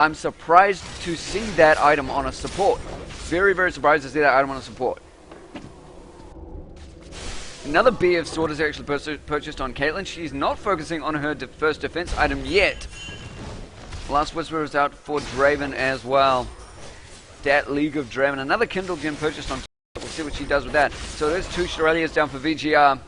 I'm surprised to see that item on a support. Very, very surprised to see that item on a support. Another BF sword is actually purchased on Caitlyn. She's not focusing on her first defense item yet. Last Whisper is out for Draven as well. That League of Draven. Another Kindle gem purchased on. We'll see what she does with that. So there's 2 Shirelias down for VGR.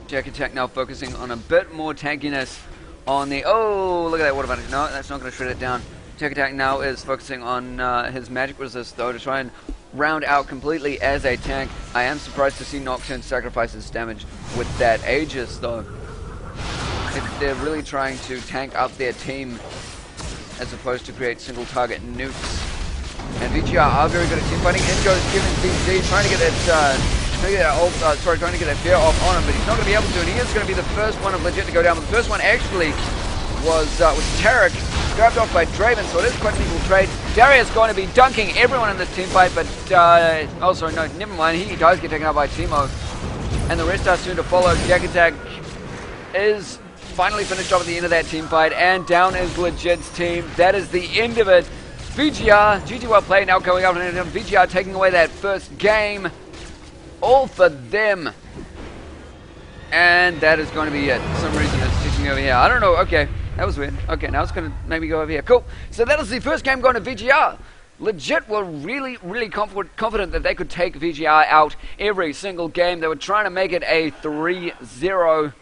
Jack Attack now focusing on a bit more tankiness on the... Oh, look at that water bunny. No, that's not going to shred it down. Jack Attack now is focusing on his magic resist, though, to try and round out completely as a tank. I am surprised to see Nocturne sacrifice his damage with that Aegis, though. They're really trying to tank up their team as opposed to create single target nukes. And VGR are very good at team fighting. In goes Kevin VZ, trying to get that trying to get that fear off on him, but he's not going to be able to, and he is going to be the first one of Legit to go down. But the first one actually was Tarek, grabbed off by Draven, so it is quite an equal trade. Darius going to be dunking everyone in this team fight, but also no, never mind, he does get taken out by Timo, and the rest are soon to follow. Jack Attack is finally finished off at the end of that team fight, and down is Legit's team. That is the end of it. VGR, GG well played, now going up and VGR taking away that first game. All for them. And that is going to be it. For some reason it's teaching me over here. I don't know. Okay, that was weird. Okay, now it's going to maybe go over here. Cool. So that is the first game going to VGR. Legit were really, really confident that they could take VGR out every single game. They were trying to make it a 3-0.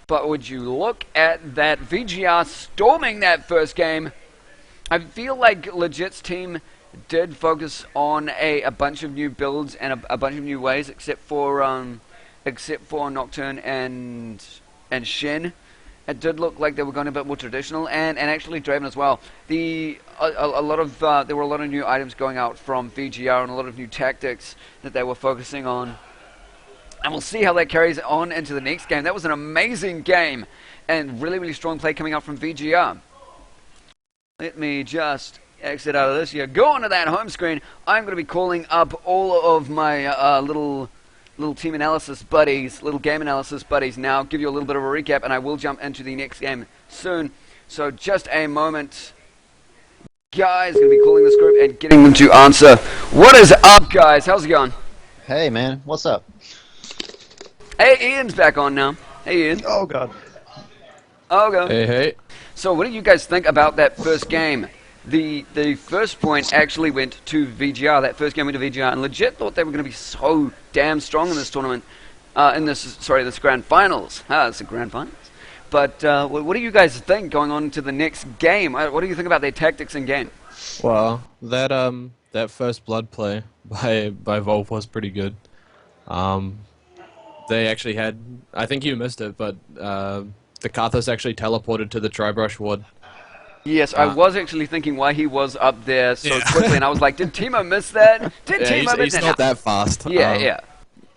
But would you look at that, VGR storming that first game. I feel like Legit's team did focus on a bunch of new builds and a bunch of new ways, except for Nocturne and Shen. It did look like they were going a bit more traditional, and actually Draven as well. There were a lot of new items going out from VGR and a lot of new tactics that they were focusing on. And we'll see how that carries on into the next game. That was an amazing game, and really, really strong play coming out from VGR. Let me just exit out of this here. Go onto that home screen. I'm going to be calling up all of my little team analysis buddies, little game analysis buddies now, give you a little bit of a recap, and I will jump into the next game soon. So just a moment. Guys, going to be calling this group and getting them to answer. What is up, guys? How's it going? Hey, man. What's up? Hey, Ian's back on now. Hey, Ian. Oh, God. Oh, God. Hey, hey. So what do you guys think about that first game? The first point actually went to VGR. That first game went to VGR, and Legit thought they were going to be so damn strong in this tournament, this grand finals. It's the grand finals. But what do you guys think going on to the next game? What do you think about their tactics in game? Well, that first blood play by Volv was pretty good. They actually had, I think you missed it, but the Karthus actually teleported to the Tribrush ward. Yes, I was actually thinking why he was up there so quickly, and I was like, did Timo miss that? He's not that fast. Yeah.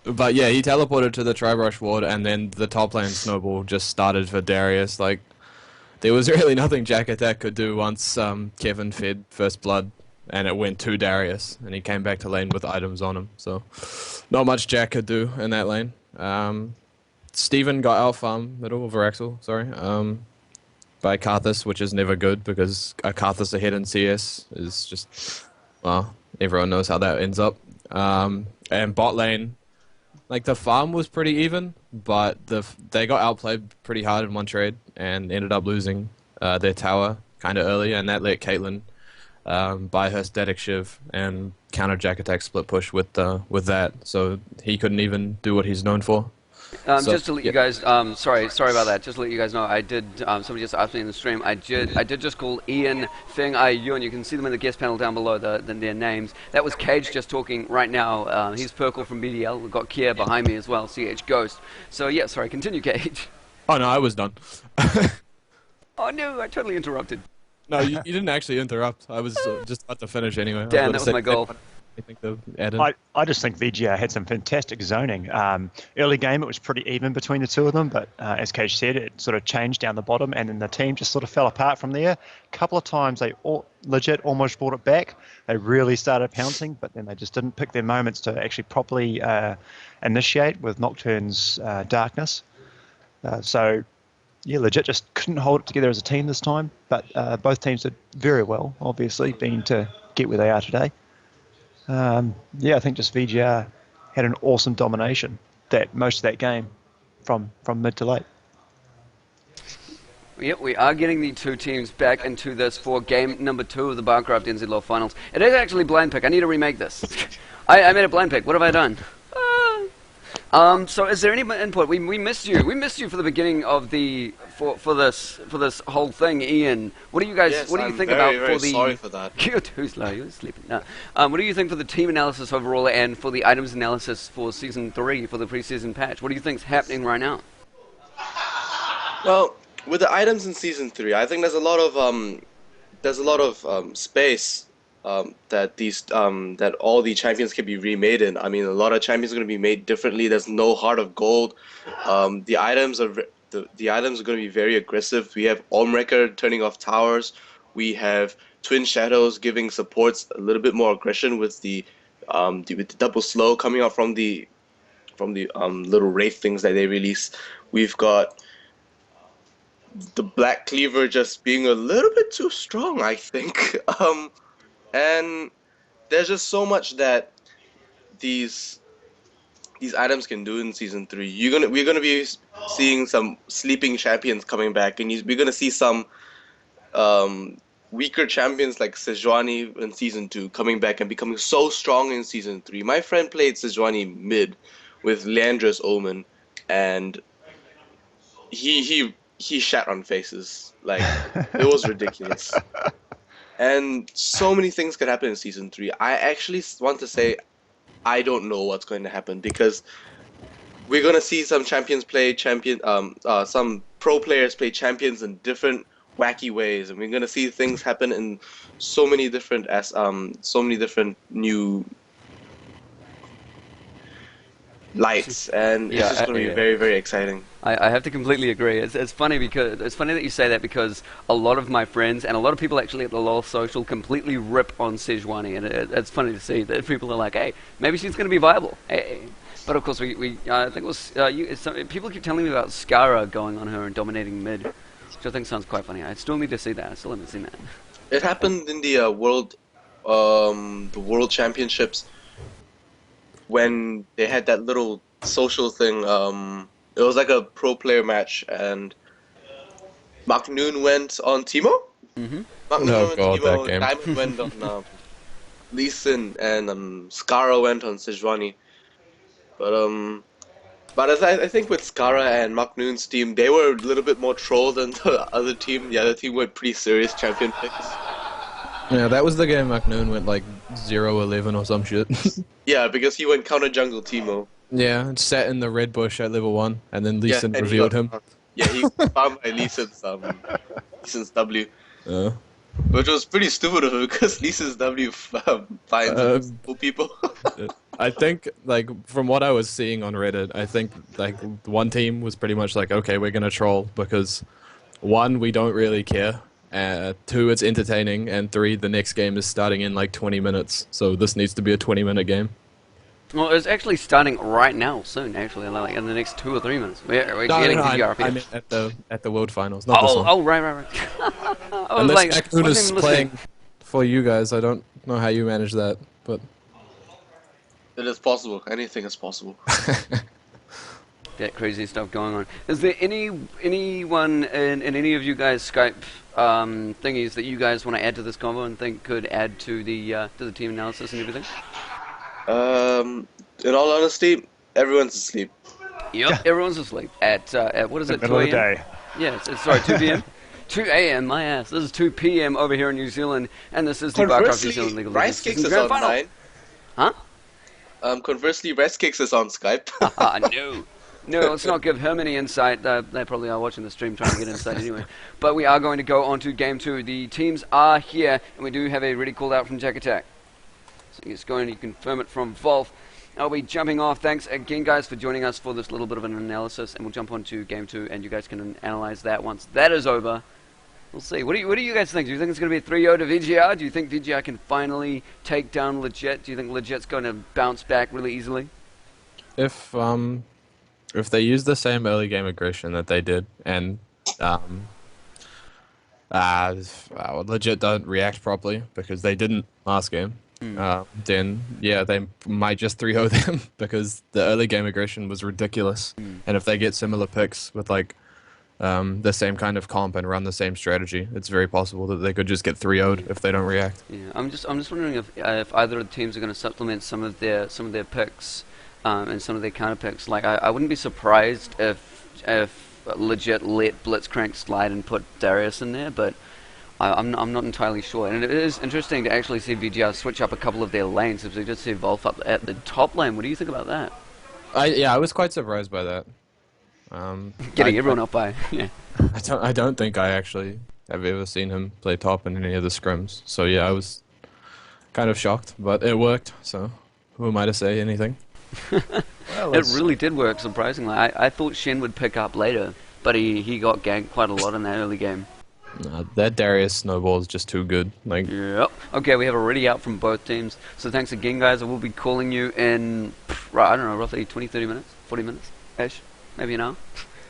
But yeah, he teleported to the Tribrush ward, and then the top lane snowball just started for Darius. Like, there was really nothing Jack Attack could do once Kevin fed first blood, and it went to Darius, and he came back to lane with items on him. So, not much Jack could do in that lane. Steven got out farm middle over Axel, by Karthus, which is never good because a Karthus ahead in CS is just, well, everyone knows how that ends up. And bot lane, like the farm was pretty even, but they got outplayed pretty hard in one trade and ended up losing their tower kind of early, and that let Caitlyn buy her static shiv and counter Jack Attack split push with that, so he couldn't even do what he's known for. Just to let you guys, sorry about that. Just to let you guys know, I did. Somebody just asked me in the stream. I did just call Ian, Feng, Yun. You can see them in the guest panel down below. Their names. That was Cage just talking right now. He's Perkle from BDL. We've got Kier behind me as well. CH Ghost. So yeah, sorry. Continue, Cage. Oh no, I was done. Oh no, I totally interrupted. No, you didn't actually interrupt. I was just about to finish anyway. Damn, that was my goal. I just think VGR had some fantastic zoning. Early game, it was pretty even between the two of them, but as Cage said, it sort of changed down the bottom, and then the team just sort of fell apart from there. A couple of times they Legit almost brought it back. They really started pouncing, but then they just didn't pick their moments to actually properly initiate with Nocturne's darkness. So yeah, Legit just couldn't hold it together as a team this time, but both teams did very well, obviously, being to get where they are today. Yeah, I think just VGR had an awesome domination that most of that game from mid to late. Yep, we are getting the two teams back into this for game number 2 of the BarCraftNZ Law Finals. It is actually blind pick. I need to remake this. I made a blind pick. What have I done? So is there any input? We missed you. We missed you for the beginning of the for this whole thing, Ian. What do you guys? Yes, what do you I'm think very, about very for the? Sorry for that. You're too slow. You're sleeping. No. What do you think for the team analysis overall and for the items analysis for season 3 for the preseason patch? What do you think's happening right now? Well, with the items in season 3, I think there's a lot of space that all the champions can be remade in. I mean, a lot of champions are going to be made differently. There's no Heart of Gold. The items are going to be very aggressive. We have Olmrecker turning off towers. We have Twin Shadows giving supports a little bit more aggression with the double slow coming out from the little wraith things that they release. We've got the Black Cleaver just being a little bit too strong, I think. And there's just so much that these items can do in season 3. We're gonna be seeing some sleeping champions coming back, and we're gonna see some weaker champions like Sejuani in season 2 coming back and becoming so strong in season 3. My friend played Sejuani mid with Leandra's Omen, and he shat on faces. Like, it was ridiculous. And so many things could happen in season 3. I actually want to say I don't know what's going to happen, because we're going to see some champions play some pro players play champions in different wacky ways, and we're going to see things happen in so many different new lights, and it's just going to be very, very exciting. I have to completely agree. It's funny that you say that, because a lot of my friends and a lot of people actually at the LoL Social completely rip on Sejuani, and it's funny to see that people are like, hey, maybe she's going to be viable. Hey. But of course, I think it was people keep telling me about Skara going on her and dominating mid, which I think sounds quite funny. I still need to see that. I still haven't seen that. It happened in the world championships when they had that little social thing. It was like a pro player match, and Mark Noon went on Teemo. Mm-hmm. Mark Noon went on Teemo, that game. Diamond went on Lee Sin, and Skara went on Sejuani. But I think with Skara and Mark Noon's team, they were a little bit more troll than the other team. The other team went pretty serious champion picks. Yeah, that was the game McNoon went like 0-11 or some shit. Yeah, because he went counter jungle Teemo. Yeah, and sat in the red bush at level 1, and then Lee Sin and revealed him. Yeah, he farmed by Lee Sin's W. Which was pretty stupid of him, because Lee Sin's W finds people. I think, like, from what I was seeing on Reddit, I think, like, one team was pretty much like, okay, we're gonna troll, because 1, we don't really care, 2, it's entertaining, and 3, the next game is starting in like 20 minutes, so this needs to be a 20-minute game. Well, it's actually starting right now, soon, actually, like in the next 2 or 3 minutes. We're getting VGR. I meant at the World Finals, not this one. Oh, right. Unless McNoon is playing for you guys, I don't know how you manage that, but... It is possible. Anything is possible. That crazy stuff going on. Is there anyone in any of you guys' Skype thingies that you guys want to add to this convo and think could add to the team analysis and everything? In all honesty, everyone's asleep. Yep, everyone's asleep at what is it? Middle 2 of the a.m. day. Yeah, sorry, 2 p.m. 2 a.m. My ass. This is 2 p.m. over here in New Zealand, and this is the BarCraft New Zealand League of Legends Rice Kicks season is grand on final. 9. Huh? Conversely, Rice Kicks is on Skype. No, let's not give him any insight. They probably are watching the stream trying to get insight anyway. But we are going to go on to game 2. The teams are here, and we do have a ready call out from Jack Attack. So he's going to confirm it from Volf. I'll be jumping off. Thanks again, guys, for joining us for this little bit of an analysis, and we'll jump on to game 2, and you guys can analyze that once that is over. We'll see. What do you guys think? Do you think it's going to be a 3-0 to VGR? Do you think VGR can finally take down Legit? Do you think Legit's going to bounce back really easily? If they use the same early game aggression that they did, and Um, Legit don't react properly because they didn't last game. Then yeah, they might just 3-0 them because the early game aggression was ridiculous. And if they get similar picks with like the same kind of comp and run the same strategy, it's very possible that they could just get 3-0'd if they don't react. Yeah, I'm just wondering if either of the teams are going to supplement some of their picks and some of their counter picks. Like I wouldn't be surprised if Legit let Blitzcrank slide and put Darius in there, but I'm not entirely sure. And it is interesting to actually see VGR switch up a couple of their lanes. If we just see Volf up at the top lane, what do you think about that? I was quite surprised by that. Getting everyone up by yeah. I don't think I actually have ever seen him play top in any of the scrims. So yeah, I was kind of shocked, but it worked. So who am I to say anything? Well, it really did work, surprisingly. I thought Shen would pick up later, but he got ganked quite a lot in that early game. That Darius snowball is just too good. Like, yep. Okay, we have a ready out from both teams. So thanks again, guys. I will be calling you in, I don't know, roughly 20, 30 minutes, 40 minutes-ish, maybe an hour.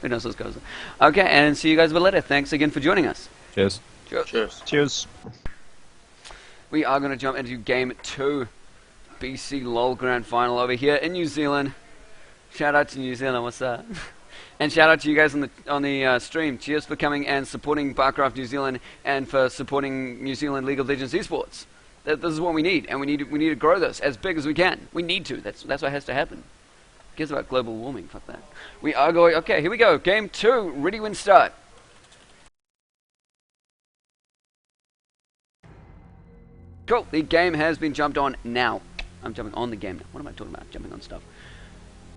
Who knows what goes. Okay, and see you guys a bit later. Thanks again for joining us. cheers. Cheers. Cheers. We are going to jump into Game 2. BC LOL Grand Final over here in New Zealand. Shout out to New Zealand, what's that? And shout out to you guys on the stream. Cheers for coming and supporting BarCraft New Zealand and for supporting New Zealand League of Legends esports. This is what we need, and we need to grow this as big as we can. We need to. That's what has to happen. Who cares about global warming? Fuck that. We are going. Okay, here we go. Game 2. Ready when start. Cool. The game has been jumped on now. I'm jumping on the game now. What am I talking about? Jumping on stuff.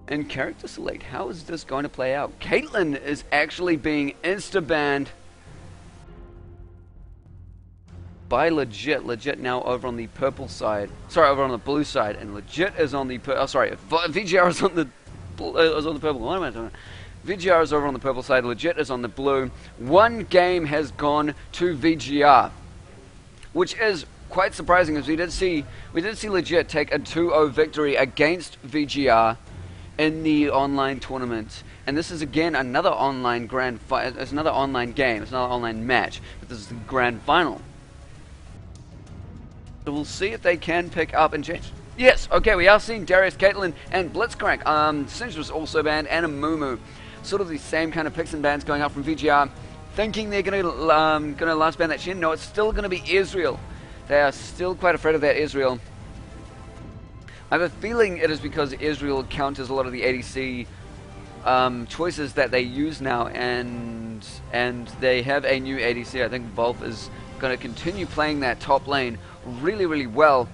And character select. How is this going to play out? Caitlyn is actually being insta-banned by Legit. Legit now over on the purple side. Sorry, over on the blue side. And Legit is on the VGR is on the purple. What am I talking about? VGR is over on the purple side. Legit is on the blue. One game has gone to VGR, which is quite surprising, as we did see Legit take a 2-0 victory against VGR in the online tournament. And this is again another online it's another online game, it's another online match, but this is the grand final. So we'll see if they can pick up and change. Yes, okay, we are seeing Darius, Caitlyn, and Blitzcrank. Singe was also banned, and a Mumu. Sort of the same kind of picks and bans going up from VGR, thinking they're gonna last ban that Shen. No, it's still gonna be Israel. They are still quite afraid of that Israel. I have a feeling it is because Israel counters a lot of the ADC choices that they use now, and they have a new ADC. I think Volf is going to continue playing that top lane really, really well.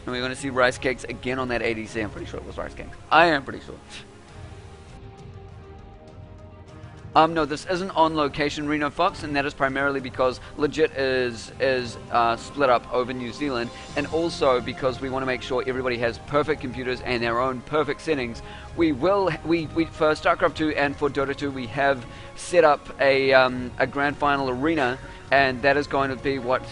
And we're going to see Rice Cakes again on that ADC. I'm pretty sure it was Rice Cakes. I am pretty sure. No, this isn't on location Reno Fox, and that is primarily because Legit is split up over New Zealand, and also because we want to make sure everybody has perfect computers and their own perfect settings. We for StarCraft 2 and for Dota 2 we have set up a grand final arena, and that is going to be what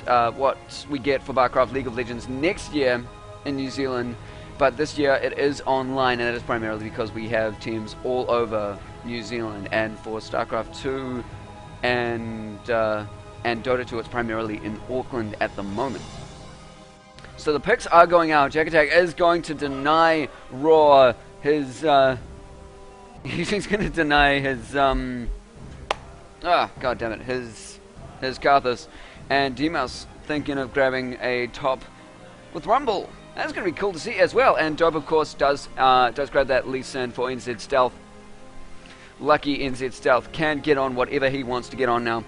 we get for BarCraft League of Legends next year in New Zealand. But this year it is online, and it is primarily because we have teams all over New Zealand. And for StarCraft 2 and Dota 2, it's primarily in Auckland at the moment. So the picks are going out. Jack Attack is going to deny Raw his he's going to deny his god damn it, his Karthus, and D-Mouse thinking of grabbing a top with Rumble. That's going to be cool to see as well. And Dope, of course, does grab that Lee Sin for NZ Stealth. Lucky NZ Stealth can get on whatever he wants to get on now.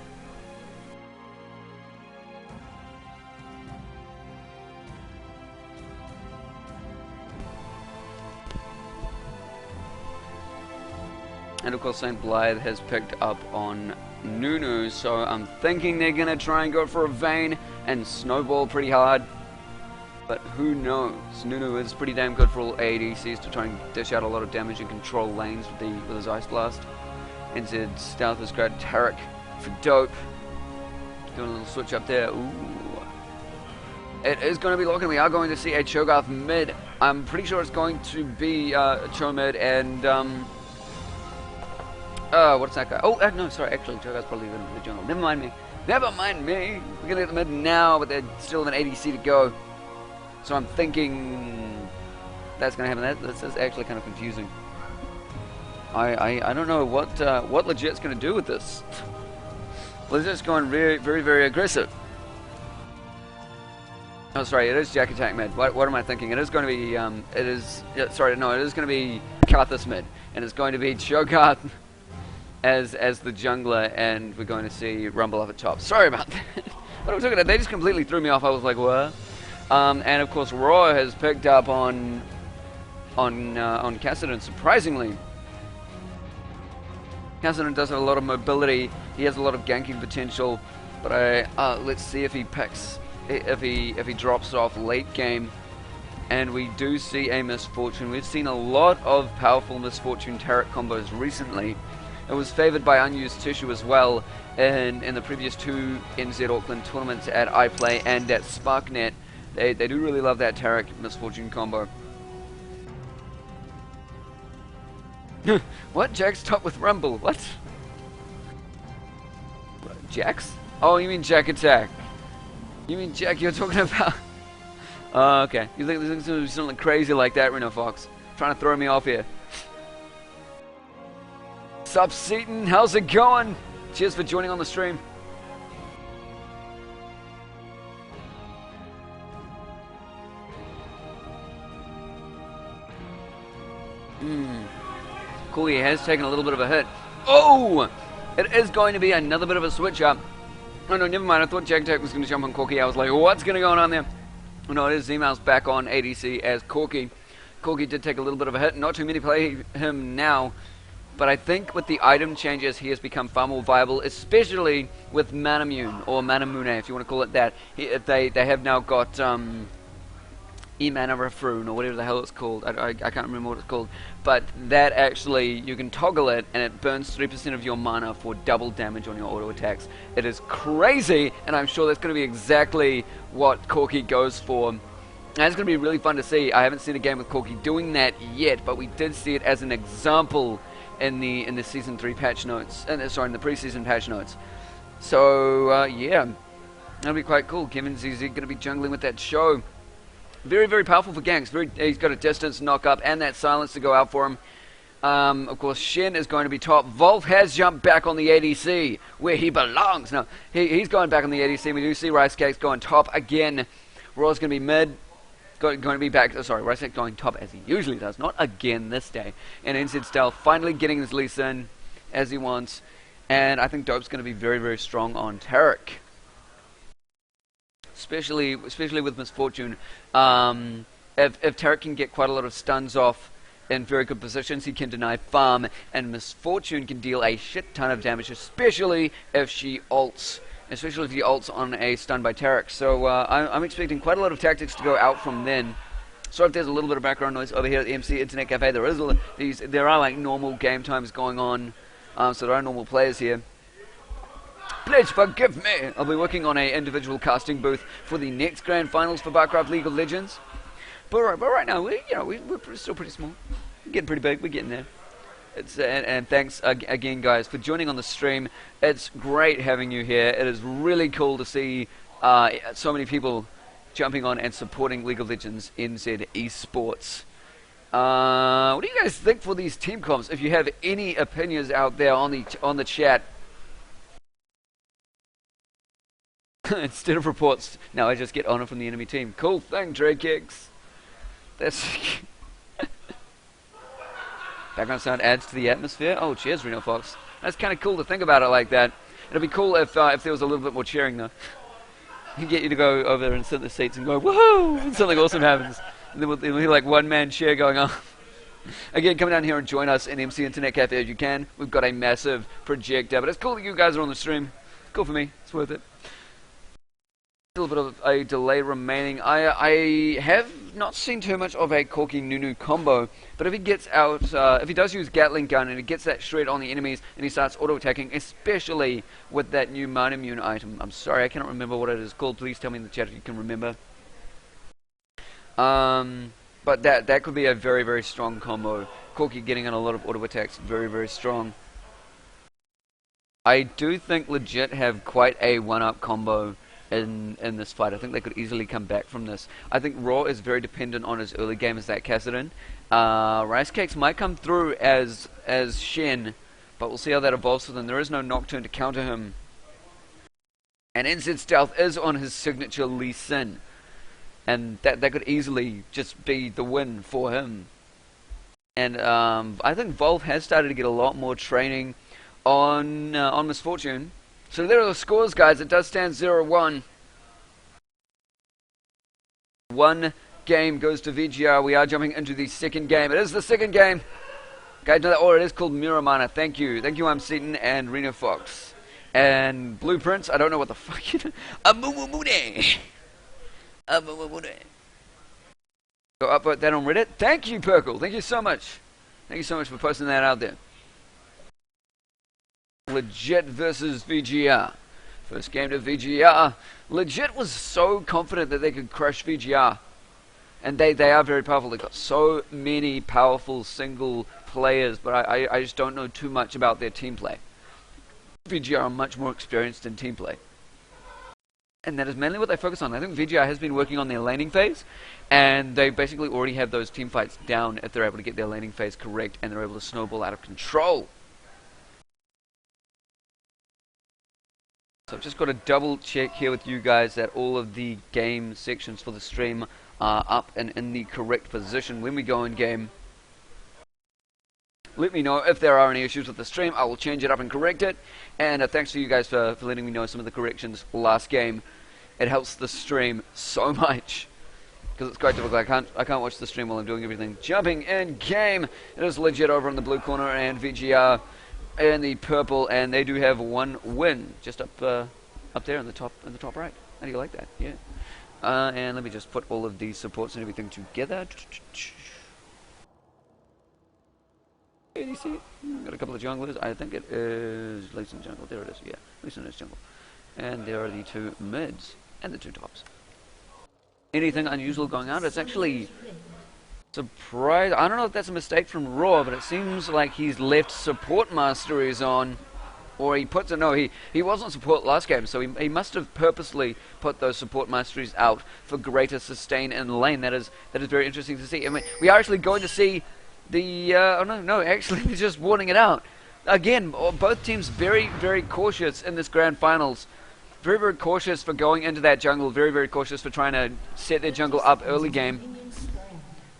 And of course, St. Blythe has picked up on Nunu, so I'm thinking they're going to try and go for a Vayne and snowball pretty hard. But who knows? Nunu is pretty damn good for all ADCs to try and dish out a lot of damage and control lanes with his Ice Blast. NZ Stealth has grabbed Tarek for Dope. Doing a little switch up there. Ooh. It is going to be looking. We are going to see a Cho'Gath mid. I'm pretty sure it's going to be a Cho mid and What's that guy? Oh, no, sorry, actually, Joker's probably going to the jungle. Never mind me. Never mind me. We're going to get the mid now, but they're still in an ADC to go. So I'm thinking that's going to happen. This is actually kind of confusing. I don't know what Legit's going to do with this. Legit's going very, very, very aggressive. Oh, sorry, it is Jack Attack mid. What am I thinking? It is going to be, it is going to be Karthus mid. And it's going to be Cho'Gath as the jungler, and we're going to see Rumble up at top. Sorry about that. What am I talking about? They just completely threw me off. I was like, what? And of course, Roar has picked up on Kassadin, surprisingly. Kassadin does have a lot of mobility. He has a lot of ganking potential, but let's see if he picks, if he drops off late game. And we do see a Misfortune. We've seen a lot of powerful Misfortune Taric combos recently. It was favoured by unused tissue as well in the previous 2 NZ Auckland tournaments at iPlay and at SparkNet. They do really love that Taric Misfortune combo. What? Jack's top with Rumble? What? Jax? Oh, you mean Jack Attack. You mean Jack you're talking about? Okay. You think there's going to be something crazy like that, Reno Fox? Trying to throw me off here. Sup, Seaton? How's it going? Cheers for joining on the stream. Cool, he has taken a little bit of a hit. Oh! It is going to be another bit of a switch up. Oh no, never mind. I thought Jack Attack was going to jump on Corki. I was like, what's going to go on there? Oh no, it is Z-Mouse back on ADC as Corki. Corki did take a little bit of a hit. Not too many play him now. But I think with the item changes, he has become far more viable, especially with Manamune, or Manamune, if you want to call it that. They have now got E-Mana Refrune, or whatever the hell it's called. I can't remember what it's called. But that actually, you can toggle it, and it burns 3% of your mana for double damage on your auto attacks. It is crazy, and I'm sure that's going to be exactly what Corki goes for. And it's going to be really fun to see. I haven't seen a game with Corki doing that yet, but we did see it as an example in the season 3 patch notes, in the preseason patch notes. So yeah, that'll be quite cool. Kevin ZZ going to be jungling with that show. Very, very powerful for ganks. He's got a distance knock up and that silence to go out for him. Of course, Shen is going to be top. Wolf has jumped back on the ADC where he belongs. Now he's going back on the ADC. We do see Rice Cakes going top again. Raw's going to be mid. Going to be back, Rice Cake going top as he usually does, not again this day. And NZ Stealth finally getting his lease in as he wants. And I think Dope's going to be very, very strong on Taric. Especially with Misfortune. If Taric can get quite a lot of stuns off in very good positions, he can deny farm. And Misfortune can deal a shit ton of damage, especially if she ults. Especially if he ults on a stun by Taric. So I'm expecting quite a lot of tactics to go out from then. So if there's a little bit of background noise over here at the MC Internet Cafe, there are like normal game times going on. So there are normal players here. Please forgive me. I'll be working on a individual casting booth for the next grand finals for BarCraft League of Legends. But right now, we're still pretty small. We're getting pretty big. We're getting there. And thanks again, guys, for joining on the stream. It's great having you here. It is really cool to see so many people jumping on and supporting League of Legends NZ Esports. What do you guys think for these team comps? If you have any opinions out there on the chat. Instead of reports, now I just get honor from the enemy team. Cool thing, Drake-X. That's... Background sound adds to the atmosphere. Oh, cheers, Reno Fox. That's kind of cool to think about it like that. It'd be cool if there was a little bit more cheering, though. He'd get you to go over there and sit in the seats and go, woohoo! And something awesome happens. And then we'll hear like one-man cheer going on. Again, come down here and join us in MC Internet Cafe if you can. We've got a massive projector, but it's cool that you guys are on the stream. It's cool for me. It's worth it. A little bit of a delay remaining. I have not seen too much of a Corki Nunu combo, but if he gets out, if he does use Gatling gun and he gets that shred on the enemies and he starts auto-attacking, especially with that new Manamune item. I'm sorry, I cannot remember what it is called. Please tell me in the chat if you can remember. But that could be a very, very strong combo. Corki getting in a lot of auto-attacks, very, very strong. I do think Legit have quite a one-up combo in this fight. I think they could easily come back from this. I think Raw is very dependent on his early game as that Kassadin. Rice Cakes might come through as Shen, but we'll see how that evolves for them. There is no Nocturne to counter him. And NZ Stealth is on his signature Lee Sin. And that could easily just be the win for him. And I think Volve has started to get a lot more training on Misfortune. So there are the scores, guys. It does stand 0-1. One game goes to VGR. We are jumping into the second game. It is the second game. Guys, know that, or it is called Miramana. Thank you. Thank you, I'm Seaton and Rena Fox. And Blueprints, I don't know what the fuck you do. Amumumune. Go upvote that on Reddit. Thank you, Perkle. Thank you so much. Thank you so much for posting that out there. Legit versus VGR. First game to VGR. Legit was so confident that they could crush VGR. And they are very powerful. They've got so many powerful single players, but I just don't know too much about their team play. VGR are much more experienced in team play. And that is mainly what they focus on. I think VGR has been working on their laning phase, and they basically already have those team fights down if they're able to get their laning phase correct, and they're able to snowball out of control. So I've just got to double check here with you guys that all of the game sections for the stream are up and in the correct position when we go in game. Let me know if there are any issues with the stream. I will change it up and correct it. And thanks to you guys for letting me know some of the corrections last game. It helps the stream so much, because it's quite difficult. I can't watch the stream while I'm doing everything. Jumping in game. It is Legit over in the blue corner and VGR in the purple, and they do have one win just up there in the top right. How do you like that? Yeah. And let me just put all of these supports and everything together. Do you see it? Got a couple of junglers. I think it is Leeson jungle. There it is. Yeah, Leeson is jungle. And there are the two mids and the two tops. Anything unusual going on? It's actually surprised. I don't know if that's a mistake from Raw, but it seems like he's left support masteries on, or he puts it. No, he wasn't support last game, so he must have purposely put those support masteries out for greater sustain in lane. That is very interesting to see. I mean, we are actually going to see the actually they're just warning it out again. Both teams very, very cautious in this grand finals. Very, very cautious for going into that jungle. Very, very cautious for trying to set their jungle up early game.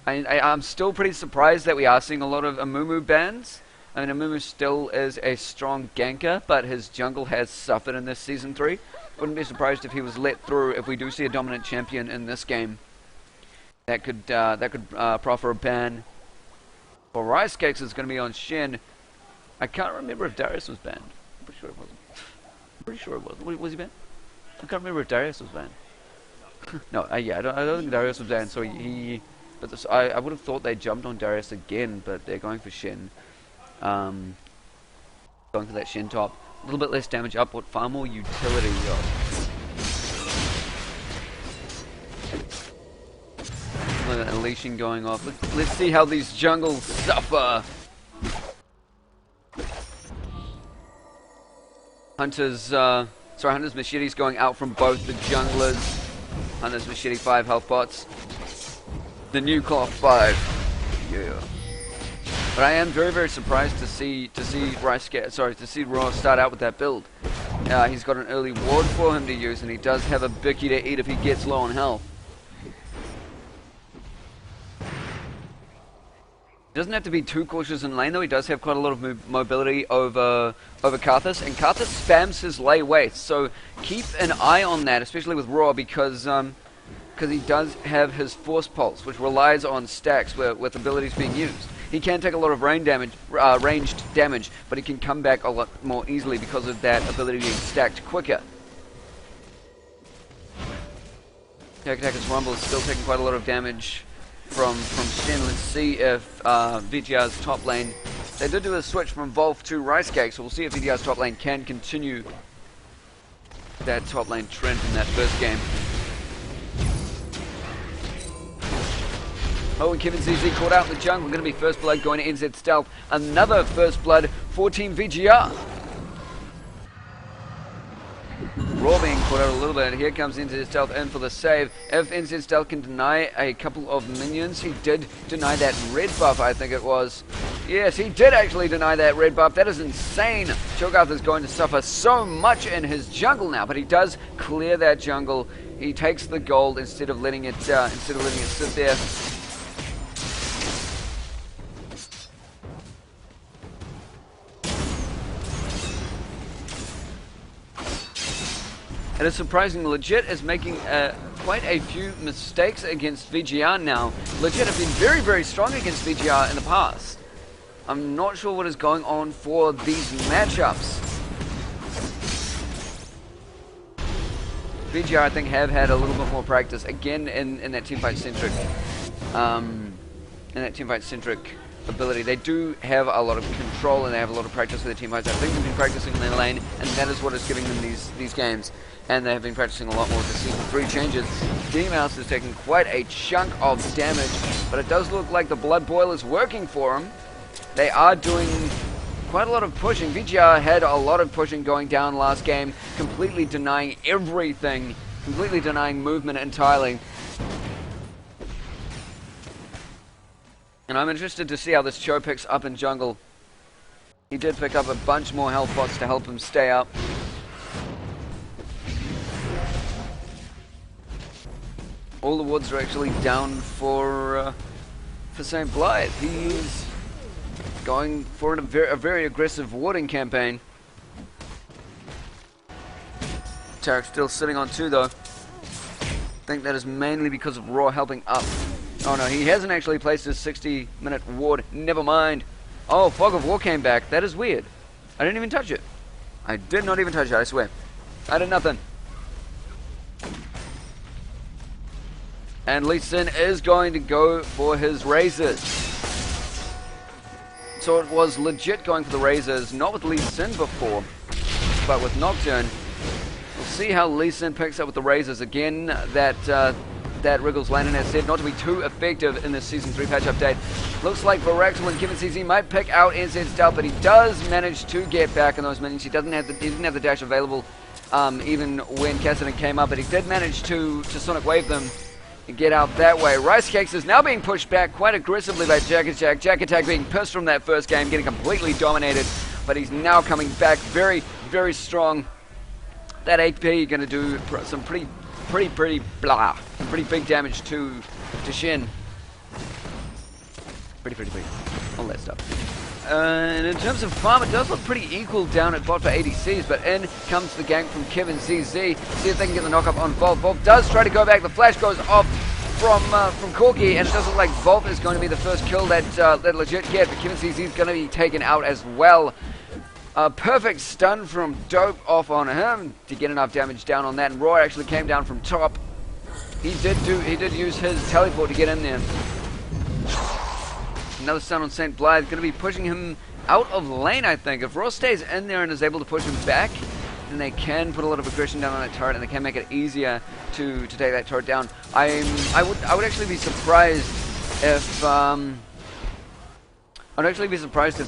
I'm still pretty surprised that we are seeing a lot of Amumu bans. I mean, Amumu still is a strong ganker, but his jungle has suffered in this Season 3. Wouldn't be surprised if he was let through if we do see a dominant champion in this game. That could proffer a ban. For Rice Cakes, it's going to be on Shen. I can't remember if Darius was banned. I'm pretty sure it wasn't. I'm pretty sure it was. Was he banned? I can't remember if Darius was banned. No, yeah, I don't think Darius was banned. So I would have thought they jumped on Darius again, but they're going for Shen. Going for that Shen top. A little bit less damage output, far more utility though. Unleashing going off. Let's see how these jungles suffer. Hunter's machete's going out from both the junglers. Hunter's machete 5 health bots. The new cloth 5. Yeah. But I am very, very surprised to see Raw start out with that build. He's got an early ward for him to use, and he does have a Bicky to eat if he gets low on health. He doesn't have to be too cautious in lane though. He does have quite a lot of mobility over Karthus, and Karthus spams his lay waste. So keep an eye on that, especially with Raw, because he does have his Force Pulse, which relies on stacks with abilities being used. He can take a lot of ranged damage, but he can come back a lot more easily because of that ability being stacked quicker. Attacker's Rumble is still taking quite a lot of damage from Shen. Let's see if VGR's top lane. They did do a switch from Volve to Rice Cake, so we'll see if VGR's top lane can continue that top lane trend from that first game. Oh, and Kevin ZZ caught out in the jungle. Going to be first blood going to NZ Stealth. Another first blood for Team VGR. Raw being caught out a little bit. Here comes NZ Stealth in for the save. If NZ Stealth can deny a couple of minions, he did deny that red buff, I think it was. Yes, he did actually deny that red buff. That is insane. Cho'Gath is going to suffer so much in his jungle now, but he does clear that jungle. He takes the gold instead of letting it sit there. It is surprising. Legit is making quite a few mistakes against VGR now. Legit have been very, very strong against VGR in the past. I'm not sure what is going on for these matchups. VGR, I think, have had a little bit more practice again in that teamfight centric ability. They do have a lot of control and they have a lot of practice with their teamfights. I think they've been practicing in their lane, and that is what is giving them these games. And they have been practicing a lot more with the Season 3 changes. D-Mouse is taking quite a chunk of damage, but it does look like the Blood Boil is working for him. They are doing quite a lot of pushing. VGR had a lot of pushing going down last game, completely denying everything, completely denying movement entirely. And I'm interested to see how this Cho picks up in jungle. He did pick up a bunch more health pots to help him stay up. All the wards are actually down for St. Blythe. He's going for a very aggressive warding campaign. Tarek's still sitting on 2 though. I think that is mainly because of Raw helping up. Oh no, he hasn't actually placed his 60-minute ward. Never mind. Oh, Fog of War came back. That is weird. I didn't even touch it. I did not even touch it, I swear. I did nothing. And Lee Sin is going to go for his razors. So it was legit going for the razors, not with Lee Sin before, but with Nocturne. We'll see how Lee Sin picks up with the razors again. That Wriggles Landon has said not to be too effective in this Season 3 patch update. Looks like Varaxel and Kevin CZ might pick out NZ Stealth, but he does manage to get back on those minions. He didn't have the dash available even when Cassidy came up, but he did manage to Sonic Wave them and get out that way. Rice Cakes is now being pushed back quite aggressively by Jack Attack. Jack Attack being pissed from that first game, getting completely dominated, but he's now coming back very, very strong. That AP going to do some pretty big damage to Shin. Pretty big. All that stuff. And in terms of farm, it does look pretty equal down at bot for ADCs, but in comes the gank from Kevin ZZ. See if they can get the knock up on Volv. Volv does try to go back. The flash goes off from Corky, and it does look like Volv is going to be the first kill that legit get, but Kevin ZZ is going to be taken out as well. A perfect stun from Dope off on him to get enough damage down on that, and Roy actually came down from top. He did use his teleport to get in there. Another stun on St. Blythe, going to be pushing him out of lane, I think. If Ross stays in there and is able to push him back, then they can put a lot of aggression down on that turret, and they can make it easier to take that turret down. I would actually be surprised if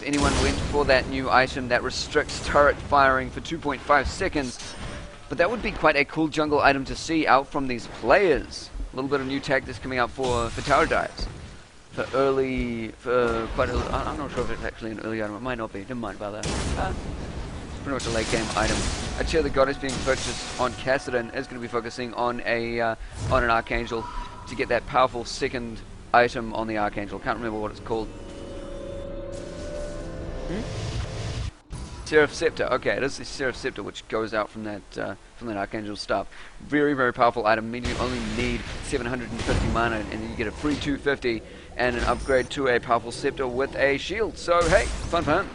anyone went for that new item that restricts turret firing for 2.5 seconds. But that would be quite a cool jungle item to see out from these players. A little bit of new tactics coming out for tower dives. For quite early. I'm not sure if it's actually an early item. It might not be. Never mind about that. It's pretty much a late game item. A Cheer the Goddess being purchased on Cassidy is going to be focusing on an Archangel to get that powerful second item on the Archangel. Can't remember what it's called. Seraph Scepter. Okay, it is the Seraph Scepter which goes out from that Archangel staff. Very, very powerful item. Meaning you only need 750 mana, and then you get a free 250 and an upgrade to a powerful Scepter with a shield. So hey, fun for him.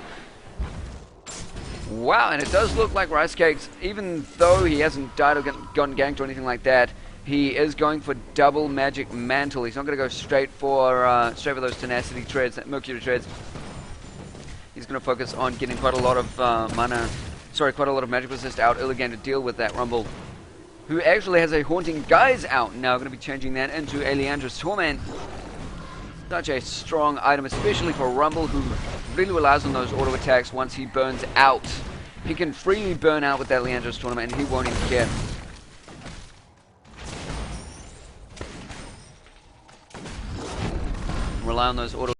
Wow, and it does look like Rice Cakes, even though he hasn't died or gotten ganked or anything like that, he is going for double magic mantle. He's not going to go straight for those tenacity treads, Mercury treads. He's going to focus on getting quite a lot of quite a lot of magic resist out early game to deal with that Rumble, who actually has a Haunting Guise out now. Going to be changing that into a Leandra's Torment. Such a strong item, especially for Rumble, who really relies on those auto attacks once he burns out. He can freely burn out with that Leandros tournament and he won't even care. Rely on those auto